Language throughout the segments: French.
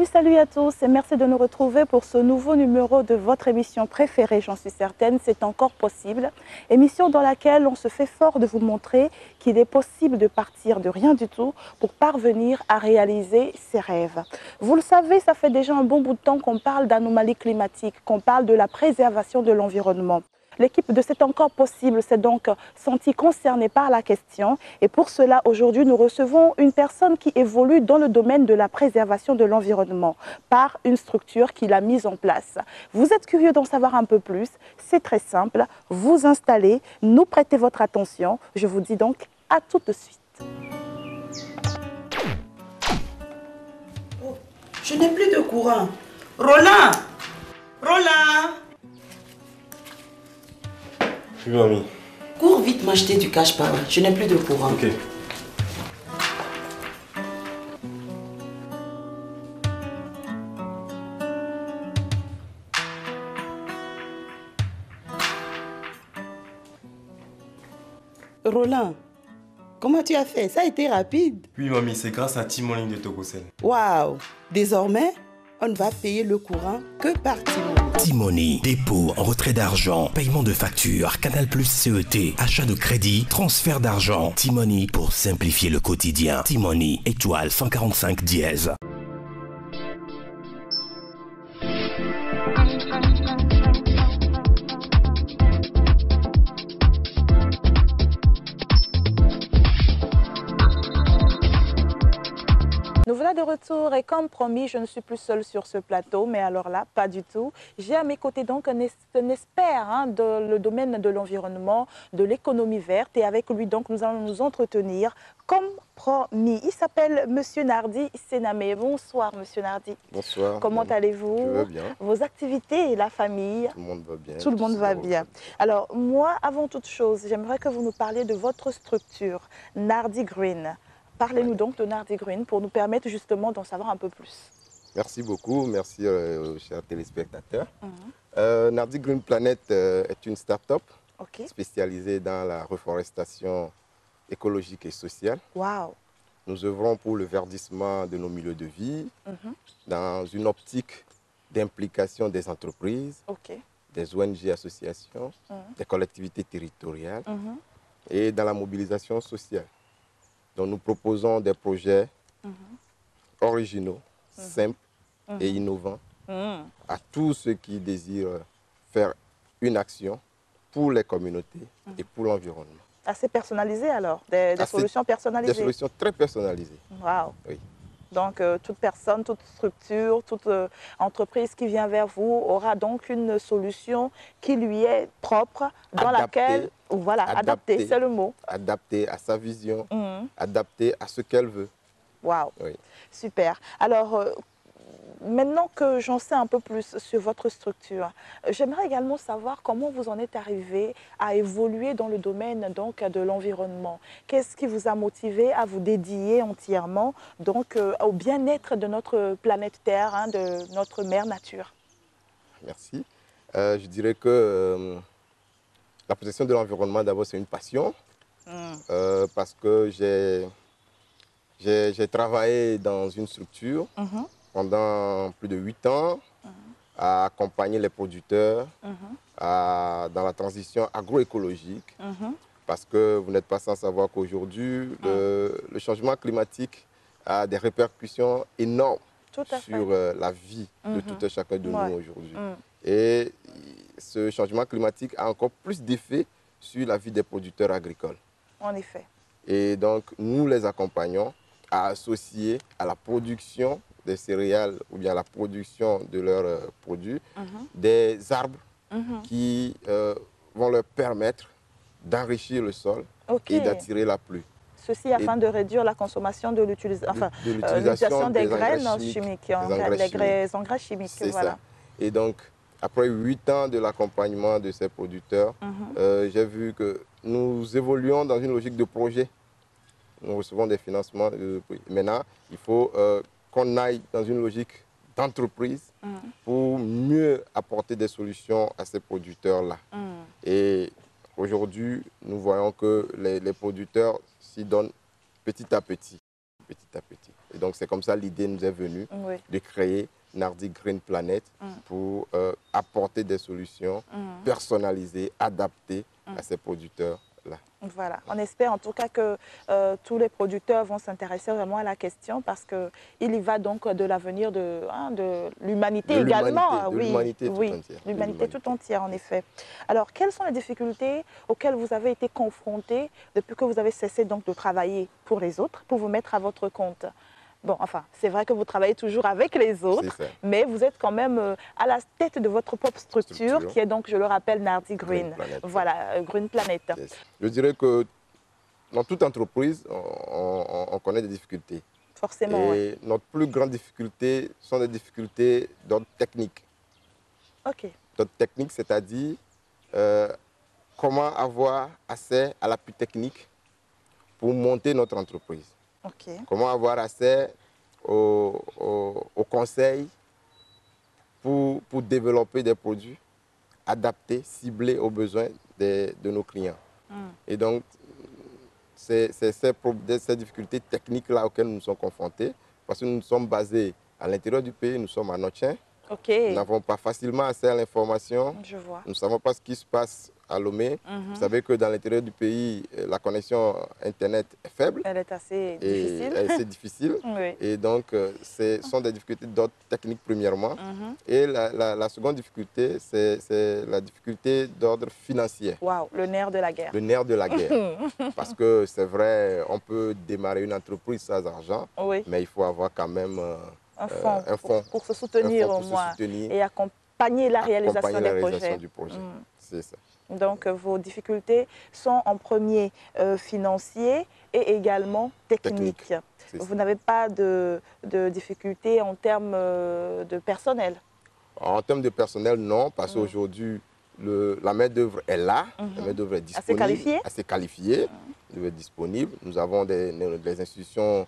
Salut à tous et merci de nous retrouver pour ce nouveau numéro de votre émission préférée, j'en suis certaine, c'est encore possible. Émission dans laquelle on se fait fort de vous montrer qu'il est possible de partir de rien du tout pour parvenir à réaliser ses rêves. Vous le savez, ça fait déjà un bon bout de temps qu'on parle d'anomalies climatiques, qu'on parle de la préservation de l'environnement. L'équipe de C'est encore possible s'est donc sentie concernée par la question et pour cela, aujourd'hui, nous recevons une personne qui évolue dans le domaine de la préservation de l'environnement par une structure qu'il a mise en place. Vous êtes curieux d'en savoir un peu plus? C'est très simple, vous installez, nous prêtez votre attention. Je vous dis donc à tout de suite. Oh, je n'ai plus de courant. Roland! Roland! Oui, mamie. Cours vite m'acheter du cash power. Je n'ai plus de courant. Ok. Roland, comment tu as fait? Ça a été rapide. Oui, mamie, c'est grâce à Timon de Togocel. Waouh! Désormais, on ne va payer le courant que par Timon. T-Money, dépôt, retrait d'argent, paiement de factures, Canal Plus CET, achat de crédit, transfert d'argent. T-Money pour simplifier le quotidien. T-Money, étoile 145 dièse. Nous voilà de retour et comme promis, je ne suis plus seule sur ce plateau, mais alors là, pas du tout. J'ai à mes côtés donc un expert dans le domaine de l'environnement, de l'économie verte et avec lui donc nous allons nous entretenir comme promis. Il s'appelle Monsieur Nardi Senamé. Bonsoir Monsieur Nardi. Bonsoir. Comment allez-vous? Je vais bien. Vos activités et la famille? Tout le monde va bien. Tout le monde va bien. Alors moi, avant toute chose, j'aimerais que vous nous parliez de votre structure, Nardi Green. Parlez-nous donc de Nardi Green pour nous permettre justement d'en savoir un peu plus. Merci beaucoup, merci aux chers téléspectateurs. Nardi Green Planet est une start-up spécialisée dans la reforestation écologique et sociale. Waouh! Nous œuvrons pour le verdissement de nos milieux de vie dans une optique d'implication des entreprises, des ONG associations, des collectivités territoriales et dans la mobilisation sociale. Donc nous proposons des projets originaux, simples et innovants à tous ceux qui désirent faire une action pour les communautés et pour l'environnement. Assez personnalisé alors, des solutions personnalisées. Des solutions très personnalisées. Waouh! Oui. Donc toute personne, toute structure, toute entreprise qui vient vers vous aura donc une solution qui lui est propre, dans laquelle, voilà, adaptée, c'est le mot. Adaptée à sa vision, adaptée à ce qu'elle veut. Waouh! Oui. Super. Alors, maintenant que j'en sais un peu plus sur votre structure, j'aimerais également savoir comment vous en êtes arrivé à évoluer dans le domaine donc, de l'environnement. Qu'est-ce qui vous a motivé à vous dédier entièrement donc, au bien-être de notre planète Terre, de notre mère nature? Merci. Je dirais que la protection de l'environnement, d'abord, c'est une passion. Parce que j'ai travaillé dans une structure pendant plus de 8 ans à accompagner les producteurs dans la transition agroécologique. Parce que vous n'êtes pas sans savoir qu'aujourd'hui, le changement climatique a des répercussions énormes sur la vie de tout un chacun de nous aujourd'hui. Et ce changement climatique a encore plus d'effet sur la vie des producteurs agricoles. En effet. Et donc, nous les accompagnons à associer à la production des céréales ou bien à la production de leurs produits des arbres qui vont leur permettre d'enrichir le sol et d'attirer la pluie. Ceci afin de réduire la consommation de l'utilisation des graines chimiques, des engrais chimiques. C'est ça. Et donc, après 8 ans de l'accompagnement de ces producteurs, j'ai vu que nous évoluons dans une logique de projet. Nous recevons des financements. Maintenant, il faut qu'on aille dans une logique d'entreprise pour mieux apporter des solutions à ces producteurs-là. Et aujourd'hui, nous voyons que les producteurs s'y donnent petit à petit. Et donc, c'est comme ça l'idée nous est venue de créer Nardi Green Planet pour apporter des solutions personnalisées, adaptées à ces producteurs-là. Voilà, on espère en tout cas que tous les producteurs vont s'intéresser vraiment à la question parce qu'il y va donc de l'avenir de l'humanité également. L'humanité tout entière. L'humanité tout entière, en effet. Alors, quelles sont les difficultés auxquelles vous avez été confrontés depuis que vous avez cessé donc de travailler pour les autres, pour vous mettre à votre compte? Bon, enfin, c'est vrai que vous travaillez toujours avec les autres, mais vous êtes quand même à la tête de votre propre structure qui est donc, je le rappelle, Nardi Green. Voilà, Green Planet. Je dirais que dans toute entreprise, on connaît des difficultés. Forcément, et notre plus grande difficulté sont des difficultés d'ordre technique. Ok. D'ordre technique, c'est-à-dire comment avoir accès à l'appui technique pour monter notre entreprise. Comment avoir accès au conseil pour développer des produits adaptés, ciblés aux besoins de nos clients. Et donc, c'est ces difficultés techniques-là auxquelles nous sommes confrontés, parce que nous sommes basés à l'intérieur du pays, nous sommes à Notchin. Nous n'avons pas facilement accès à l'information. Nous ne savons pas ce qui se passe à Lomé. Vous savez que dans l'intérieur du pays, la connexion Internet est faible. Elle est assez difficile. Elle est assez difficile. Et donc, ce sont des difficultés d'ordre technique premièrement. Et la seconde difficulté, c'est la difficulté d'ordre financier. Waouh, le nerf de la guerre. Le nerf de la guerre. Parce que c'est vrai, on peut démarrer une entreprise sans argent, mais il faut avoir quand même un fonds pour se soutenir au moins et accompagner la réalisation des projets. Du projet. C'est ça. Donc, vos difficultés sont en premier financiers et également techniques. Vous n'avez pas de difficultés en termes de personnel? En termes de personnel, non, parce qu'aujourd'hui, la main-d'œuvre est là, la main-d'œuvre est disponible, assez qualifiée, elle est disponible. Nous avons des institutions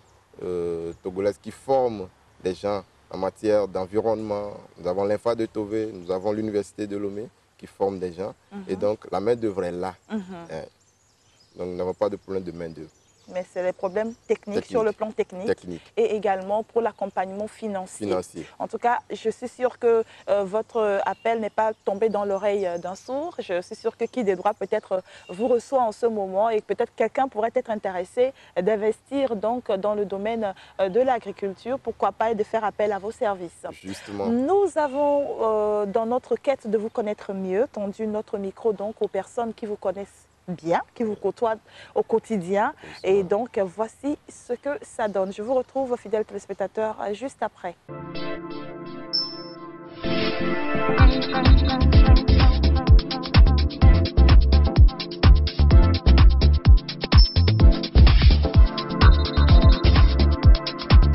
togolaises qui forment des gens en matière d'environnement. Nous avons l'INFA de Tové, nous avons l'Université de Lomé qui forment des gens. Et donc, la main-d'œuvre est là. Donc, nous n'avons pas de problème de main-d'œuvre. Mais c'est les problèmes techniques sur le plan technique. Et également pour l'accompagnement financier. En tout cas, je suis sûre que votre appel n'est pas tombé dans l'oreille d'un sourd. Je suis sûre que qui des droits peut-être vous reçoit en ce moment et peut-être quelqu'un pourrait être intéressé d'investir donc dans le domaine de l'agriculture. Pourquoi pas et de faire appel à vos services. Justement. Nous avons dans notre quête de vous connaître mieux tendu notre micro donc aux personnes qui vous connaissent bien, qui vous côtoient au quotidien. Et donc, voici ce que ça donne. Je vous retrouve, fidèles téléspectateurs, juste après.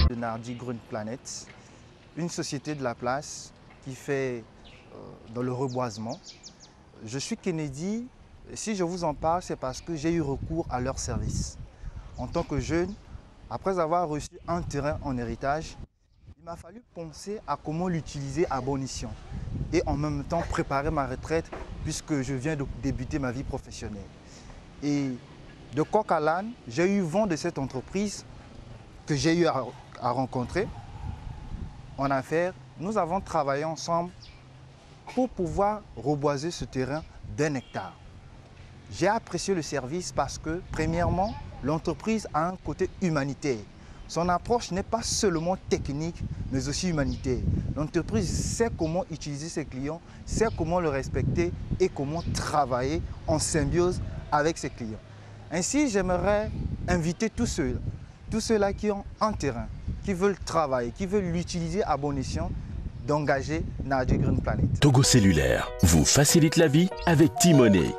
De Nardi Green Planet, une société de la place qui fait dans le reboisement. Je suis Kennedy. Si je vous en parle, c'est parce que j'ai eu recours à leur service. En tant que jeune, après avoir reçu un terrain en héritage, il m'a fallu penser à comment l'utiliser à bon escient et en même temps préparer ma retraite puisque je viens de débuter ma vie professionnelle. Et de coq à l'âne, j'ai eu vent de cette entreprise que j'ai eu à rencontrer en affaires. Nous avons travaillé ensemble pour pouvoir reboiser ce terrain d'1 hectare. J'ai apprécié le service parce que, premièrement, l'entreprise a un côté humanitaire. Son approche n'est pas seulement technique, mais aussi humanitaire. L'entreprise sait comment utiliser ses clients, sait comment le respecter et comment travailler en symbiose avec ses clients. Ainsi, j'aimerais inviter tous ceux-là qui ont un terrain, qui veulent travailler, qui veulent l'utiliser à bon escient, d'engager Nardi Green Planet. Togo Cellulaire vous facilite la vie avec T-Money.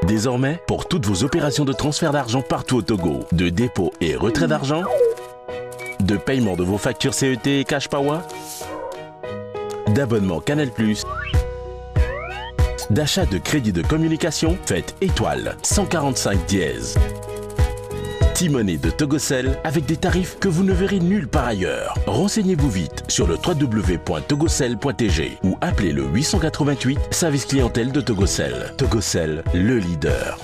Désormais, pour toutes vos opérations de transfert d'argent partout au Togo, de dépôt et retrait d'argent, de paiement de vos factures CET et Cash Power, d'abonnement Canal+, d'achat de crédit de communication, faites étoile 145 dièse. T-Money de Togocel avec des tarifs que vous ne verrez nulle part ailleurs. Renseignez-vous vite sur le www.togocel.tg ou appelez le 888 service clientèle de Togocel. Togocel, le leader.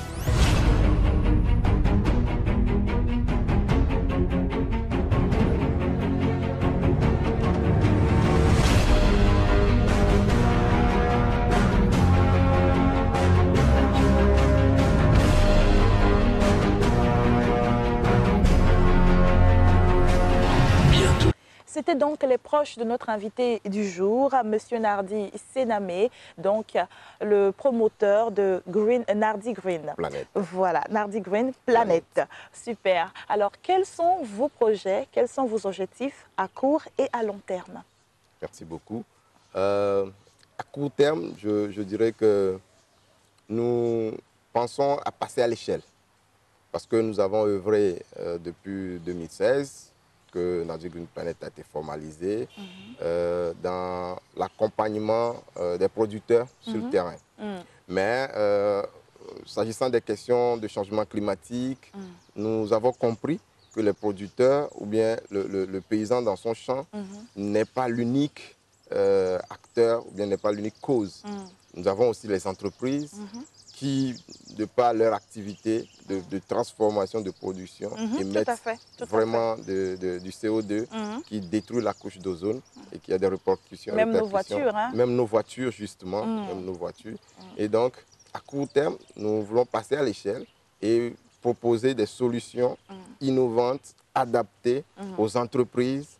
retrouver donc les proches de notre invité du jour, Monsieur Nardi Senamé, donc le promoteur de Nardi Green. Planète. Voilà, Nardi Green Planète. Super. Alors, quels sont vos projets, quels sont vos objectifs à court et à long terme? Merci beaucoup. À court terme, je dirais que nous pensons à passer à l'échelle. Parce que nous avons œuvré depuis 2016, que Nardi Green Planet a été formalisé, dans l'accompagnement des producteurs sur le terrain. Mais s'agissant des questions de changement climatique, nous avons compris que les producteurs ou bien le paysan dans son champ n'est pas l'unique acteur ou bien n'est pas l'unique cause. Nous avons aussi les entreprises qui, de par leur activité de transformation, de production, émettent vraiment du CO2 qui détruit la couche d'ozone et qui a des répercussions. Même nos voitures. Hein? Même nos voitures, justement. Même nos voitures. Et donc, à court terme, nous voulons passer à l'échelle et proposer des solutions innovantes, adaptées aux entreprises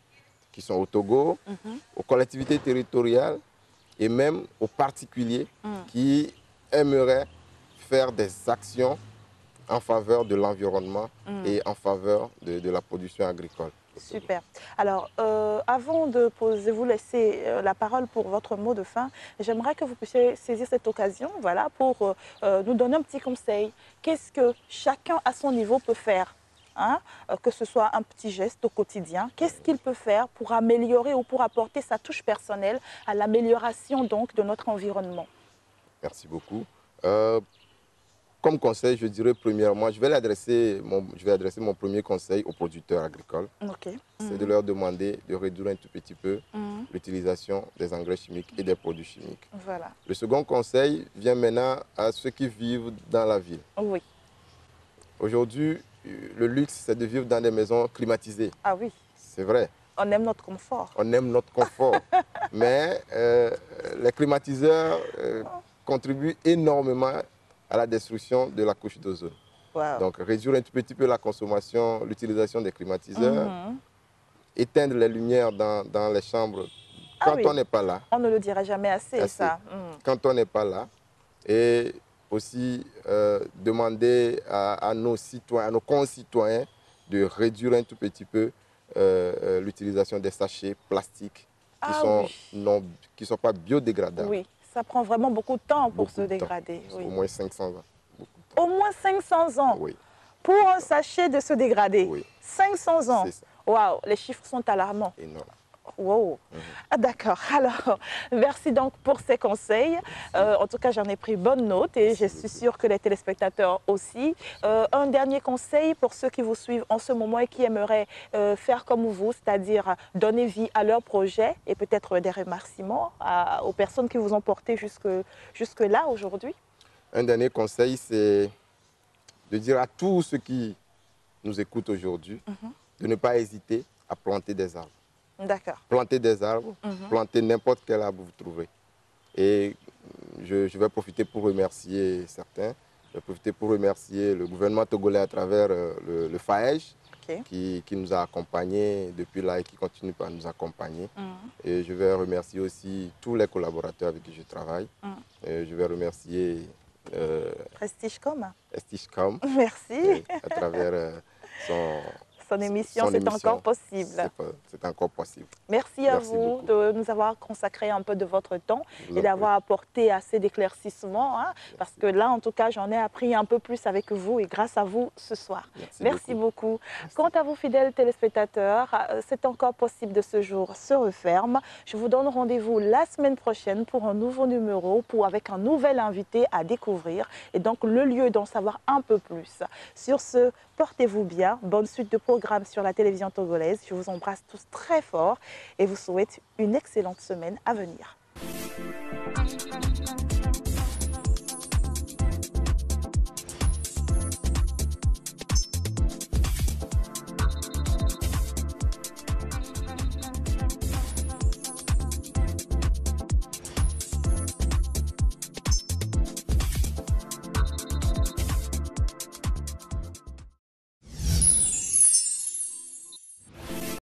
qui sont au Togo, aux collectivités territoriales et même aux particuliers qui aimeraient faire des actions en faveur de l'environnement et en faveur de la production agricole. Super. Alors, avant de vous laisser la parole pour votre mot de fin, j'aimerais que vous puissiez saisir cette occasion voilà, pour nous donner un petit conseil. Qu'est-ce que chacun à son niveau peut faire hein? Que ce soit un petit geste au quotidien, qu'est-ce qu'il peut faire pour améliorer ou pour apporter sa touche personnelle à l'amélioration donc de notre environnement? Merci beaucoup. Comme conseil, je dirais premièrement, je vais adresser mon premier conseil aux producteurs agricoles. C'est de leur demander de réduire un tout petit peu l'utilisation des engrais chimiques et des produits chimiques. Voilà. Le second conseil vient maintenant à ceux qui vivent dans la ville. Oui. Aujourd'hui, le luxe, c'est de vivre dans des maisons climatisées. Ah oui. C'est vrai. On aime notre confort. On aime notre confort. Mais les climatiseurs contribuent énormément à la destruction de la couche d'ozone. Wow. Donc, réduire un tout petit peu la consommation, l'utilisation des climatiseurs, éteindre les lumières dans les chambres quand on n'est pas là. On ne le dira jamais assez. Ça. Quand on n'est pas là. Et aussi demander à nos citoyens, à nos concitoyens de réduire un tout petit peu l'utilisation des sachets plastiques qui sont pas biodégradables. Oui. Ça prend vraiment beaucoup de temps pour se dégrader. Oui. Au moins 500 ans. Au moins 500 ans oui. Pour un sachet de se dégrader. Oui. 500 ans. Waouh, les chiffres sont alarmants. Énorme. Wow. Ah, d'accord. Alors, merci donc pour ces conseils. En tout cas, j'en ai pris bonne note et je suis sûre que les téléspectateurs aussi. Un dernier conseil pour ceux qui vous suivent en ce moment et qui aimeraient faire comme vous, c'est-à-dire donner vie à leur projet et peut-être des remerciements aux personnes qui vous ont porté jusque-là aujourd'hui. Un dernier conseil, c'est de dire à tous ceux qui nous écoutent aujourd'hui de ne pas hésiter à planter des arbres. D'accord. Planter des arbres, planter n'importe quel arbre vous trouvez. Et je vais profiter pour remercier certains. Je vais profiter pour remercier le gouvernement togolais à travers le FAEJ qui nous a accompagnés depuis là et qui continue par nous accompagner. Et je vais remercier aussi tous les collaborateurs avec qui je travaille. Et je vais remercier Prestigecom. Prestigecom. Merci. À travers son émission, c'est encore possible. C'est encore possible. Merci à vous de nous avoir consacré un peu de votre temps et d'avoir apporté assez d'éclaircissements. Hein, parce que là, en tout cas, j'en ai appris un peu plus avec vous et grâce à vous ce soir. Merci beaucoup. Merci. Quant à vous, fidèles téléspectateurs, c'est encore possible de ce jour se referme. Je vous donne rendez-vous la semaine prochaine pour un nouveau numéro, avec un nouvel invité à découvrir et donc le lieu d'en savoir un peu plus. Sur ce, portez-vous bien. Bonne suite de programme sur la télévision togolaise. Je vous embrasse tous très fort et vous souhaite une excellente semaine à venir.